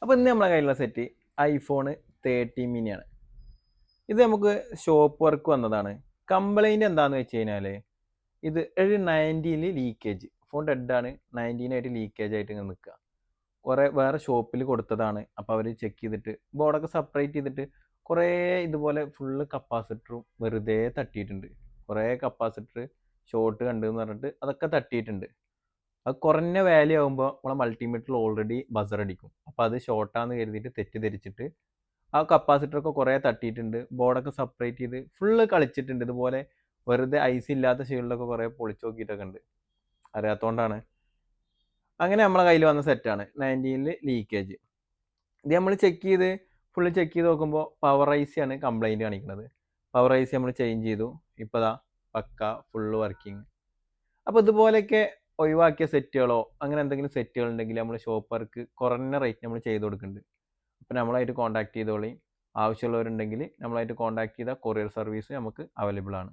അപ്പോൾ ഇന്ന് നമ്മളെ കയ്യിലുള്ള സെറ്റ് ഐഫോൺ 13 മിനിയാണ്. ഇത് നമുക്ക് ഷോപ്പ് വർക്ക് വന്നതാണ്. കംപ്ലൈൻറ്റ് എന്താണെന്ന് വെച്ച് കഴിഞ്ഞാൽ ഇത് ഒരു 90ൽ ലീക്കേജ്. ഫോൺ ഡെഡാണ്. 19 ലീക്കേജ് ആയിട്ട് ഇങ്ങനെ നിൽക്കുക. കുറേ വേറെ ഷോപ്പിൽ കൊടുത്തതാണ്. അപ്പോൾ അവർ ചെക്ക് ചെയ്തിട്ട് ബോർഡൊക്കെ സെപ്പറേറ്റ് ചെയ്തിട്ട് കുറേ ഇതുപോലെ ഫുള്ള് കപ്പാസിറ്ററും വെറുതെ തട്ടിയിട്ടുണ്ട്. കുറേ കപ്പാസിറ്റർ ഷോർട്ട് കണ്ടെന്ന് പറഞ്ഞിട്ട് അതൊക്കെ തട്ടിയിട്ടുണ്ട്. അത് കുറഞ്ഞ വാല്യൂ ആകുമ്പോൾ നമ്മളെ മൾട്ടിമീറ്ററിൽ ഓൾറെഡി ബസർ അടിക്കും. അപ്പോൾ അത് ഷോർട്ടാന്ന് കരുതിയിട്ട് തെറ്റിദ്ധരിച്ചിട്ട് ആ കപ്പാസിറ്ററൊക്കെ കുറേ തട്ടിയിട്ടുണ്ട്. ബോർഡൊക്കെ സെപ്പറേറ്റ് ചെയ്ത് ഫുള്ള് കളിച്ചിട്ടുണ്ട്. ഇതുപോലെ വെറുതെ ഐസ് ഇല്ലാത്ത ഷീൽഡൊക്കെ കുറേ പൊളിച്ച് നോക്കിയിട്ടൊക്കെ ഉണ്ട്. അറിയാത്തതുകൊണ്ടാണ്. അങ്ങനെ നമ്മളെ കയ്യിൽ വന്ന സെറ്റാണ് 19ൽ ലീക്കേജ്. ഇത് നമ്മൾ ഫുള്ള് ചെക്ക് ചെയ്ത് നോക്കുമ്പോൾ പവർ ഐസി ആണ് കംപ്ലൈൻറ്റ് കാണിക്കുന്നത്. പവർ ഐസി നമ്മൾ ചേഞ്ച് ചെയ്തു. ഇപ്പോൾ ദാ പക്ക ഫുള്ള് വർക്കിംഗ്. അപ്പോൾ ഇതുപോലെയൊക്കെ ഒഴിവാക്കിയ സെറ്റുകളോ അങ്ങനെ എന്തെങ്കിലും സെറ്റുകൾ ഉണ്ടെങ്കിൽ നമ്മൾ ഷോപ്പർക്ക് കുറഞ്ഞ റേറ്റ് നമ്മൾ ചെയ്ത് കൊടുക്കുന്നുണ്ട്. അപ്പോൾ നമ്മളായിട്ട് കോൺടാക്ട് ചെയ്തോളി. ആവശ്യമുള്ളവരുണ്ടെങ്കിൽ നമ്മളായിട്ട് കോൺടാക്ട് ചെയ്താൽ കൊറിയർ സർവീസ് നമുക്ക് അവൈലബിൾ ആണ്.